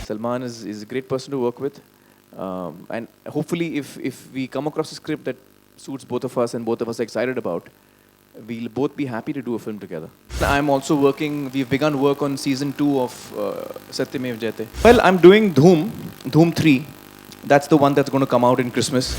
Salman is a great person to work with. And hopefully, if we come across a script that suits both of us and both of us are excited about, we'll both be happy to do a film together. I'm also working, we've begun work on season 2 of Satyamev Jayate. Well, I'm doing Dhoom 3. That's the one that's going to come out in Christmas.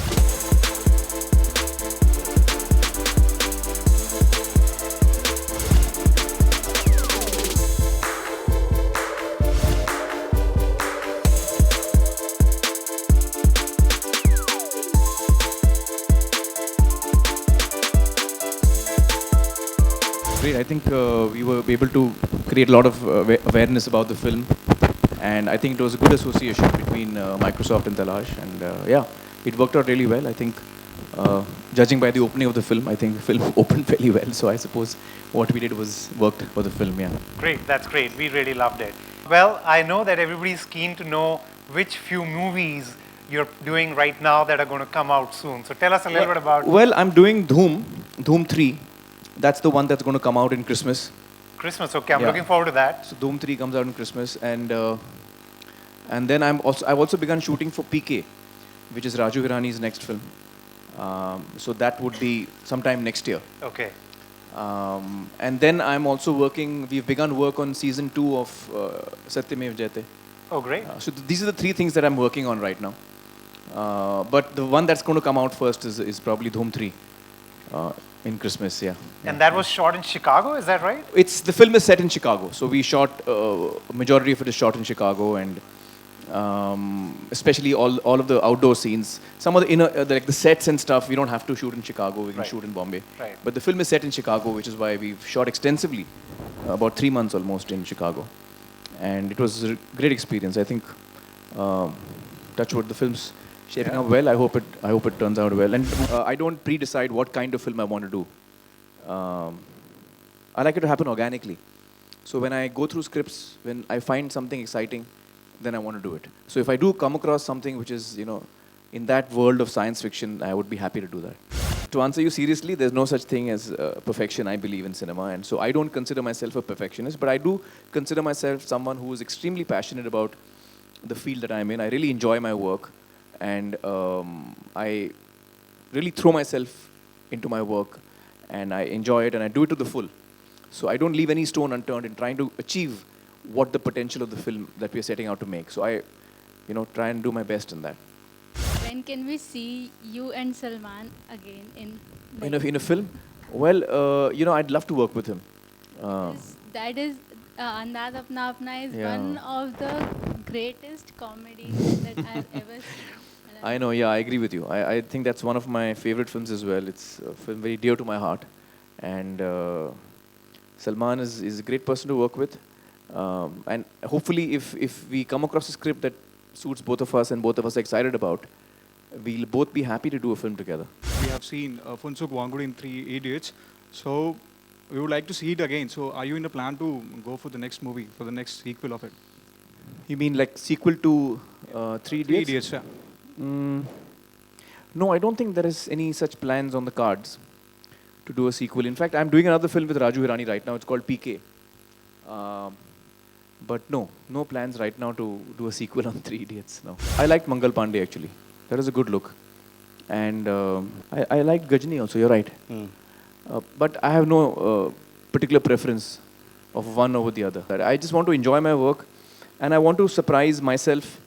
Great. I think we were able to create a lot of awareness about the film, and I think it was a good association between Microsoft and Talaash, and yeah, it worked out really well. I think, judging by the opening of the film, I think the film opened fairly well. So I suppose what we did was worked for the film. Yeah. Great, that's great. We really loved it. Well, I know that everybody's keen to know which few movies you're doing right now that are going to come out soon. So tell us a little bit about. Well, I'm doing Dhoom 3. That's the one that's going to come out in Christmas. Christmas, okay. I'm looking forward to that. So Dhoom 3 comes out in Christmas, and then I've also begun shooting for PK, which is Raju Hirani's next film. So that would be sometime next year. Okay. And then I'm also working. We've begun work on season 2 of Satyamev Jayate. Oh, great. So these are the 3 things that I'm working on right now. But the one that's going to come out first is probably Dhoom 3. In Christmas, yeah. And that was shot in Chicago, is that right? The film is set in Chicago, so we shot majority of it is shot in Chicago, and especially all of the outdoor scenes. Some of the inner, like the sets and stuff, we don't have to shoot in Chicago. We can shoot in Bombay. Right. But the film is set in Chicago, which is why we've shot extensively, about 3 months almost in Chicago, and it was a great experience. I think, touch wood, the film's shaping up well. I hope it turns out well. And I don't pre-decide what kind of film I want to do. I like it to happen organically. So when I go through scripts, when I find something exciting, then I want to do it. So if I do come across something which is, in that world of science fiction, I would be happy to do that. To answer you seriously, there's no such thing as perfection, I believe, in cinema. And so I don't consider myself a perfectionist, but I do consider myself someone who is extremely passionate about the field that I'm in. I really enjoy my work. And I really throw myself into my work, and I enjoy it, and I do it to the full. So I don't leave any stone unturned in trying to achieve what the potential of the film that we are setting out to make. So I, try and do my best in that. When can we see you and Salman again in a film? Well, I'd love to work with him. That is Andaz Apna Apna is one of the greatest comedies that I've ever seen. I know, yeah, I agree with you. I think that's one of my favorite films as well. It's a film very dear to my heart. And Salman is a great person to work with. And hopefully, if we come across a script that suits both of us and both of us are excited about, we'll both be happy to do a film together. We have seen Funsuk Wangudi in 3 Idiots. So we would like to see it again. So are you in the plan to go for the next movie, for the next sequel of it? You mean like sequel to 3 Idiots? 3 Idiots, yeah. No, I don't think there is any such plans on the cards to do a sequel. In fact, I'm doing another film with Raju Hirani right now. It's called PK. But no plans right now to do a sequel on 3 Idiots. No. I liked Mangal Pandey actually. That was a good look. And I liked Gajni also, you're right. But I have no particular preference of one over the other. I just want to enjoy my work, and I want to surprise myself,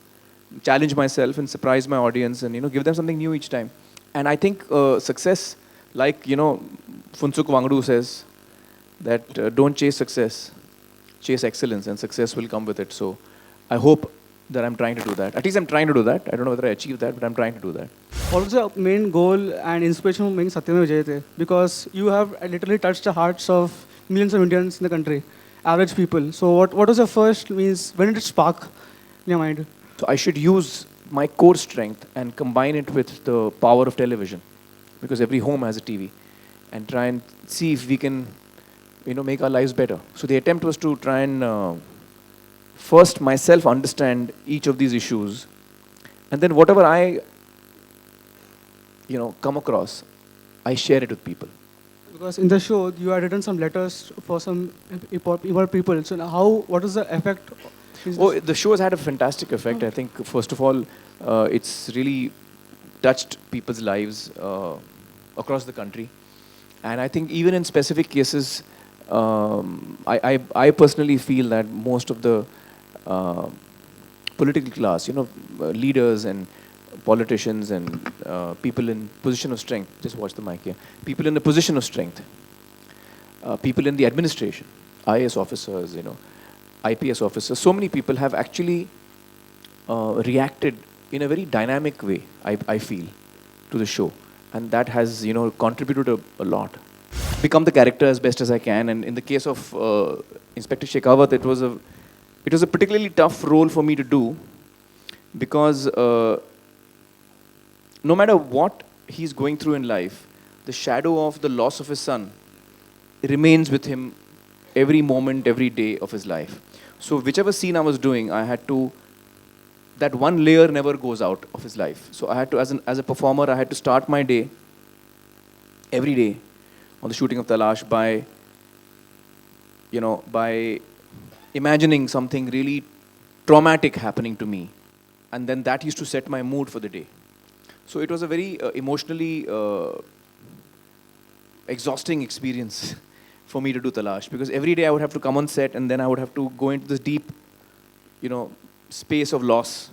challenge myself and surprise my audience, and give them something new each time. And I think success, like Funsuk Wangdu says, that don't chase success, chase excellence, and success will come with it. So I hope that I'm trying to do that. At least I'm trying to do that. I don't know whether I achieve that, but I'm trying to do that. What was the main goal and inspiration of making Satyamev Jayate? Because you have literally touched the hearts of millions of Indians in the country, average people. So what was your first means? When did it spark in your mind? So I should use my core strength and combine it with the power of television, because every home has a TV, and try and see if we can, make our lives better. So the attempt was to try and first myself understand each of these issues, and then whatever I, come across, I share it with people. Because in the show, you had written some letters for some people. So what is the effect Oh, the show has had a fantastic effect. I think, first of all, it's really touched people's lives across the country. And I think even in specific cases, I personally feel that most of the uh, political class, leaders and politicians and people in position of strength, just watch the mic here, people in a position of strength, people in the administration, IAS officers, IPS officers, so many people have actually reacted in a very dynamic way, I feel, to the show. And that has, contributed a lot. Become the character as best as I can. And in the case of Inspector Shekhawat, it was a particularly tough role for me to do because no matter what he's going through in life, the shadow of the loss of his son remains with him every moment, every day of his life. So whichever scene I was doing, I had to, that one layer never goes out of his life. So I had to, as a performer, I had to start my day, every day, on the shooting of Talaash by imagining something really traumatic happening to me. And then that used to set my mood for the day. So it was a very emotionally exhausting experience for me to do Talaash, because every day I would have to come on set and then I would have to go into this deep, space of loss